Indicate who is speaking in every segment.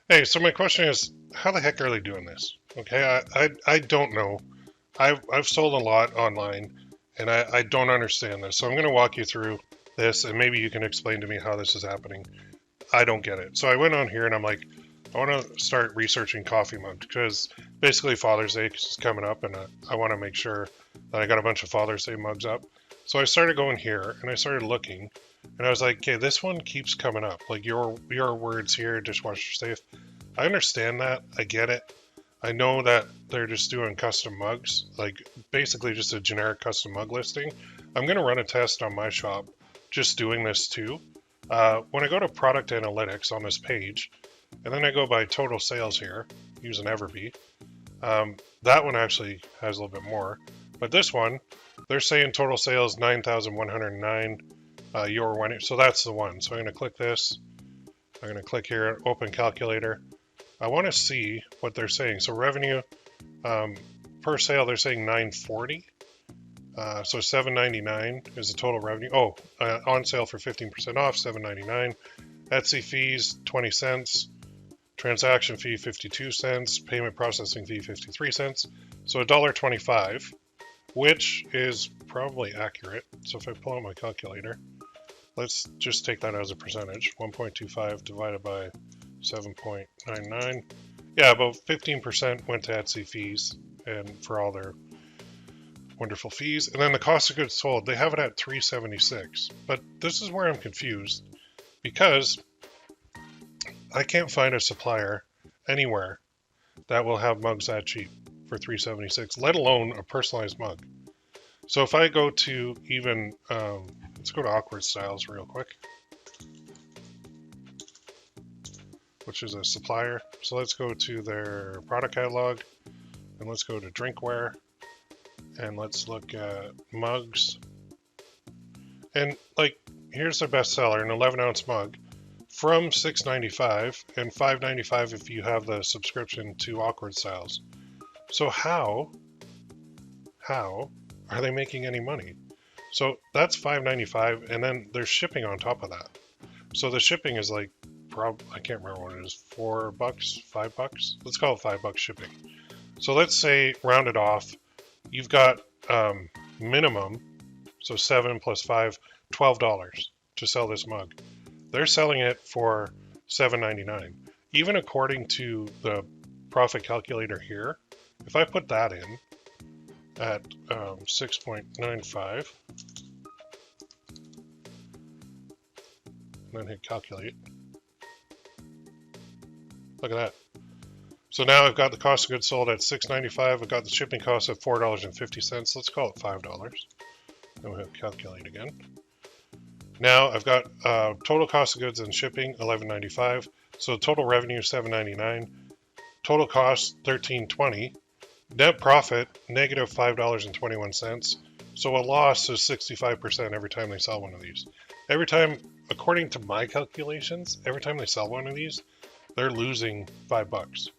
Speaker 1: Hey, so my question is, how the heck are they doing this? Okay, I don't know. I've sold a lot online, and I don't understand this. So I'm going to walk you through this, and maybe you can explain to me how this is happening. I don't get it. So I went on here, and I'm like, I want to start researching coffee mugs because basically Father's Day is coming up, and I want to make sure that I got a bunch of Father's Day mugs up. So I started going here, and I started looking, and I was like, okay, this one keeps coming up. Like your words here, dishwasher safe. I understand that. I get it. I know that they're just doing custom mugs, like basically just a generic custom mug listing. I'm going to run a test on my shop just doing this too. When I go to product analytics on this page, and then I go by total sales here using Everbee, that one actually has a little bit more. But this one, they're saying total sales 9,109 euro winning. So that's the one. So I'm going to click this. I'm going to click here, open calculator. I want to see what they're saying. So revenue um, per sale, they're saying 940. So 799 is the total revenue. Oh, on sale for 15% off, 799. Etsy fees 20 cents. Transaction fee 52 cents. Payment processing fee 53 cents. So $1.25, which is probably accurate. So if I pull out my calculator, let's just take that as a percentage. 1.25 divided by 7.99. Yeah, about 15% went to Etsy fees and for all their wonderful fees. And then the cost of goods sold, they have it at 376. But this is where I'm confused because I can't find a supplier anywhere that will have mugs that cheap for 376, let alone a personalized mug. So if I go to even, let's go to Awkward Styles real quick, which is a supplier. So let's go to their product catalog and let's go to drinkware and let's look at mugs. And like, here's their best seller, an 11-ounce mug from $6.95 and $5.95 if you have the subscription to Awkward Styles. So how are they making any money? So that's $5.95, and then there's shipping on top of that. So the shipping is like, I can't remember what it is, $4, $5. Let's call it $5 shipping. So let's say round it off, you've got minimum, so 7 plus 5, $12 to sell this mug. They're selling it for $7.99. Even according to the profit calculator here, if I put that in at 6.95, and then hit calculate, look at that. So now I've got the cost of goods sold at $6.95. I've got the shipping cost at $4.50. Let's call it $5. Then we'll hit calculate again. Now I've got total cost of goods and shipping $11.95. So total revenue $7.99. Total cost $13.20. Net profit negative $5.21. So a loss is 65% every time they sell one of these. Every time, according to my calculations, every time they sell one of these, they're losing $5.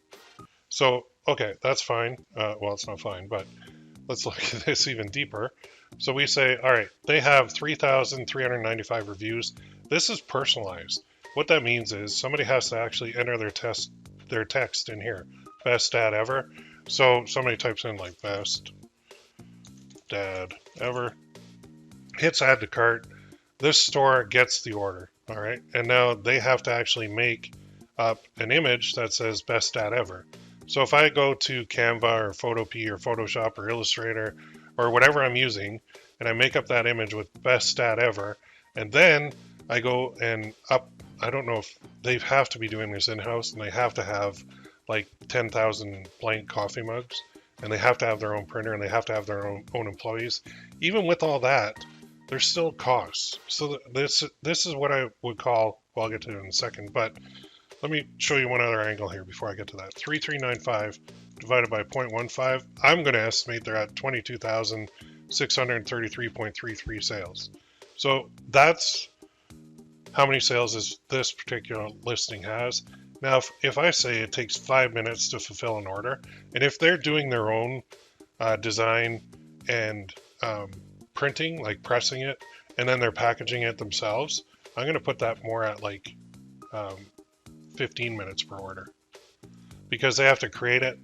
Speaker 1: So okay, that's fine. Well, it's not fine, but let's look at this even deeper. So we say, all right, they have 3,395 reviews. This is personalized. What that means is somebody has to actually enter their text in here. Best dad ever. So somebody types in like best dad ever, hits add to cart. This store gets the order. All right. And now they have to actually make up an image that says best dad ever. So if I go to Canva or Photopea or Photoshop or Illustrator or whatever I'm using, and I make up that image with best stat ever, and then I go and up, I don't know if they have to be doing this in-house, and they have to have like 10,000 blank coffee mugs, and they have to have their own printer, and they have to have their own employees. Even with all that, there's still costs. So this is what I would call, well, I'll get to it in a second, but let me show you one other angle here before I get to that. 3,395 divided by 0.15, I'm going to estimate they're at 22,633.33 sales. So that's how many sales this particular listing has. Now, if I say it takes 5 minutes to fulfill an order, and if they're doing their own design and printing, like pressing it, and then they're packaging it themselves, I'm going to put that more at like 15 minutes per order because they have to create it,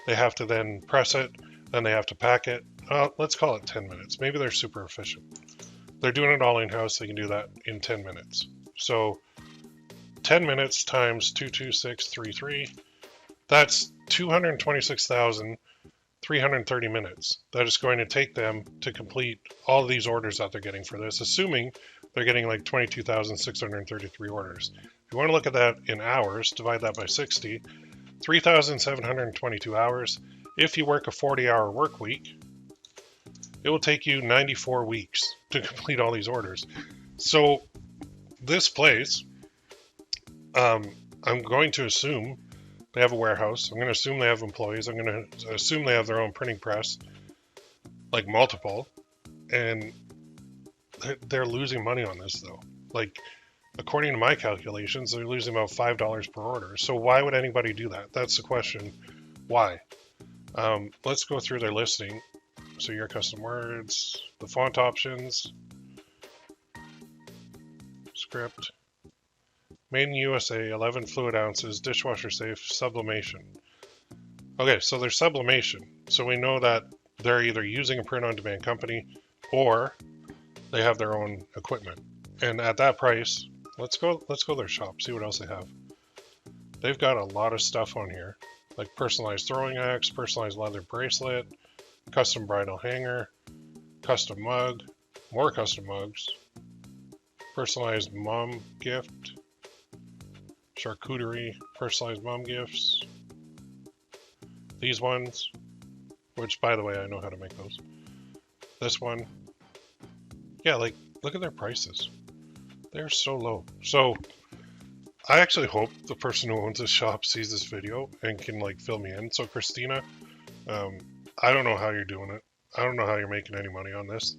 Speaker 1: they have to then press it, then they have to pack it. Let's call it 10 minutes. Maybe they're super efficient. They're doing it all in-house. They can do that in 10 minutes. So 10 minutes times 22633, that's 226,330 minutes that is going to take them to complete all of these orders that they're getting for this, assuming they're getting like 22,633 orders. If you want to look at that in hours, divide that by 60, 3,722 hours. If you work a 40-hour work week, it will take you 94 weeks to complete all these orders. So this place, I'm going to assume they have a warehouse. I'm going to assume they have employees. I'm going to assume they have their own printing press, like multiple, and they're losing money on this though. Like, according to my calculations, they're losing about $5 per order. So why would anybody do that? That's the question. Why? Let's go through their listing. So your custom words, the font options, script, made in USA, 11 fluid ounces, dishwasher safe, sublimation. Okay, so there's sublimation. So we know that they're either using a print-on-demand company or they have their own equipment. And at that price, let's go to their shop, see what else they have. They've got a lot of stuff on here, like personalized throwing axe, personalized leather bracelet, custom bridal hanger, custom mug, more custom mugs, personalized mom gift, charcuterie, personalized mom gifts, these ones, which by the way, I know how to make those. This one, yeah, like look at their prices. They're so low. So I actually hope the person who owns this shop sees this video and can like fill me in. So Christina, I don't know how you're doing it. I don't know how you're making any money on this.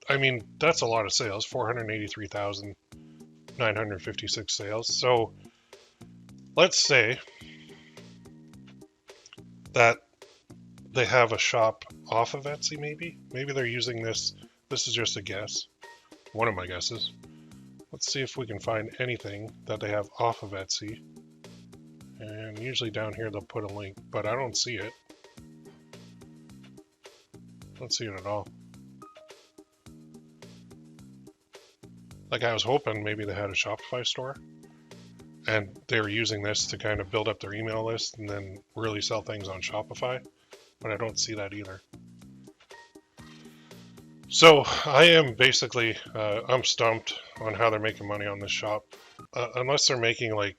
Speaker 1: I mean, that's a lot of sales, 483,956 sales. So let's say that they have a shop off of Etsy, maybe. Maybe they're using this. This is just a guess. One of my guesses. Let's see if we can find anything that they have off of Etsy. And usually down here they'll put a link, but I don't see it. Don't see it at all. Like I was hoping maybe they had a Shopify store and they were using this to kind of build up their email list and then really sell things on Shopify, but I don't see that either. So I am basically, I'm stumped on how they're making money on this shop. Unless they're making like,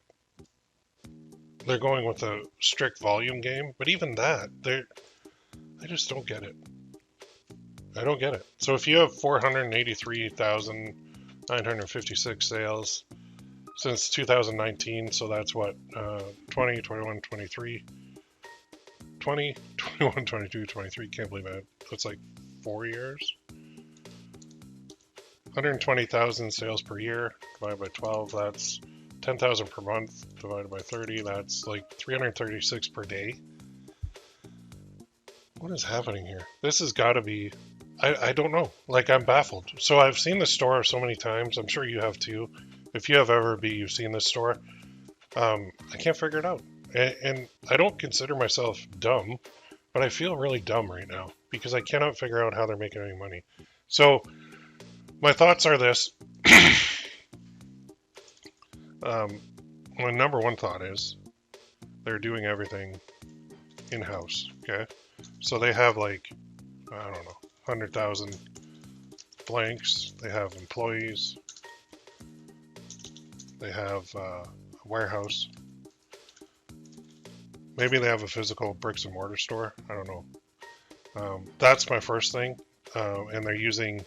Speaker 1: they're going with a strict volume game, but even that, I just don't get it. I don't get it. So if you have 483,956 sales since 2019, so that's what, 20, 21, 23, 20, 21, 22, 23, can't believe it. That's like 4 years. 120,000 sales per year, divided by 12, that's 10,000 per month, divided by 30, that's like 336 per day. What is happening here? This has got to be, I don't know. Like, I'm baffled. So I've seen this store so many times. I'm sure you have too. If you have ever you've seen this store. I can't figure it out. And I don't consider myself dumb, but I feel really dumb right now because I cannot figure out how they're making any money. So my thoughts are this. My number one thought is they're doing everything in-house, okay? So they have like, I don't know, 100,000 blanks. They have employees. They have a warehouse. Maybe they have a physical bricks and mortar store. I don't know. That's my first thing. And they're using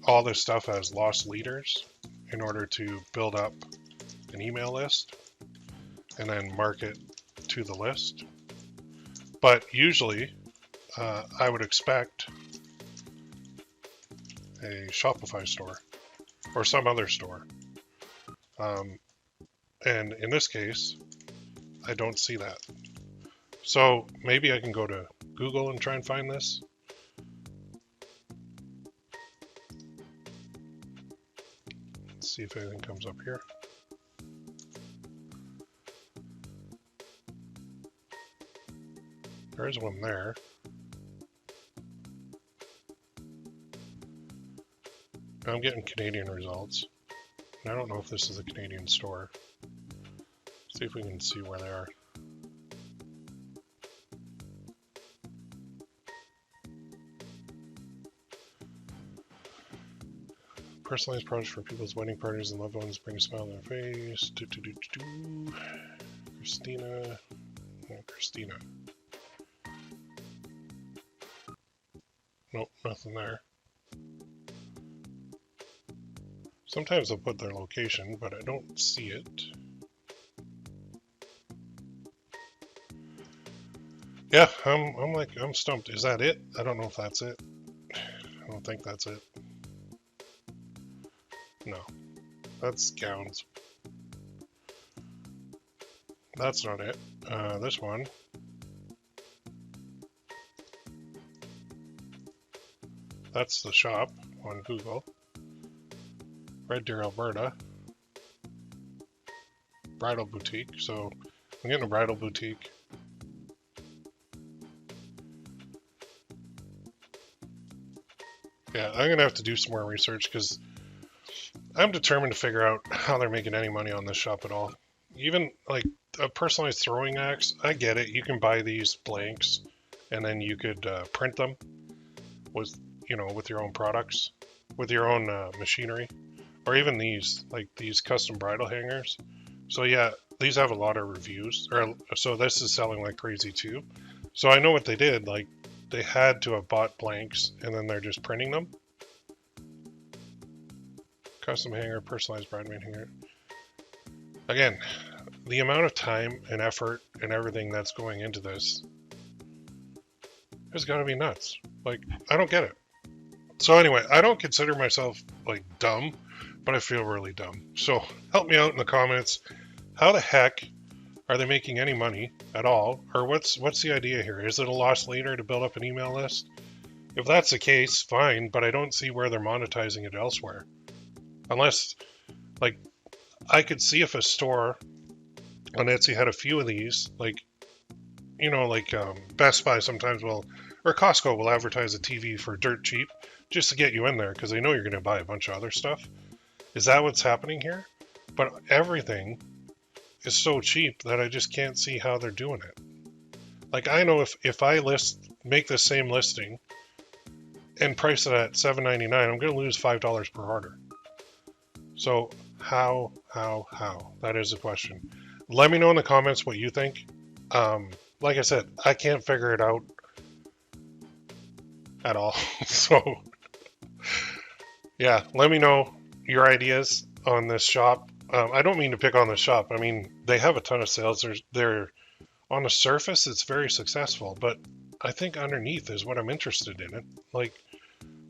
Speaker 1: all this stuff as lost leaders in order to build up an email list and then market to the list. But usually, I would expect a Shopify store or some other store. And in this case, I don't see that. So maybe I can go to Google and try and find this. Let's see if anything comes up here. There is one there. I'm getting Canadian results. And I don't know if this is a Canadian store. See if we can see where they are. Personalized products for people's wedding parties and loved ones, bring a smile on their face. Christina. Oh, Christina. Nope, nothing there. Sometimes they'll put their location, but I don't see it. Yeah, I'm stumped. Is that it? I don't know if that's it. I don't think that's it. No, that's gowns. That's not it. This one. That's the shop on Google. Red Deer, Alberta. Bridal boutique. So I'm getting a bridal boutique. Yeah, I'm going to have to do some more research because I'm determined to figure out how they're making any money on this shop at all. Even like a personalized throwing axe, I get it. You can buy these blanks and then you could print them with, you know, with your own products, with your own machinery, or even these, like these custom bridal hangers. So yeah, these have a lot of reviews, or so this is selling like crazy too. So I know what they did. Like they had to have bought blanks and then they're just printing them. Custom hanger, personalized bridesmaid hanger. Again, the amount of time and effort and everything that's going into this has got to be nuts. Like, I don't get it. So anyway, I don't consider myself like dumb, but I feel really dumb. So help me out in the comments. How the heck are they making any money at all? Or what's the idea here? Is it a loss leader to build up an email list? If that's the case, fine, but I don't see where they're monetizing it elsewhere. Unless, like, I could see if a store on Etsy had a few of these, like, you know, like Best Buy sometimes will, or Costco will advertise a TV for dirt cheap just to get you in there because they know you're going to buy a bunch of other stuff. Is that what's happening here? But everything is so cheap that I just can't see how they're doing it. Like, I know if I make the same listing and price it at $7.99, I'm going to lose $5 per order. So how? That is the question. Let me know in the comments what you think. Like I said, I can't figure it out at all. So yeah, let me know your ideas on this shop. I don't mean to pick on the shop. I mean, they have a ton of sales. They're on the surface, it's very successful, but I think underneath is what I'm interested in. It like,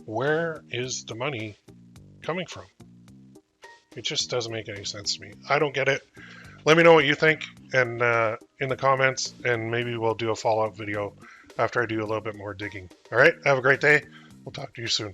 Speaker 1: where is the money coming from? It just doesn't make any sense to me. I don't get it. Let me know what you think and in the comments, and maybe we'll do a follow-up video after I do a little bit more digging. All right, have a great day. We'll talk to you soon.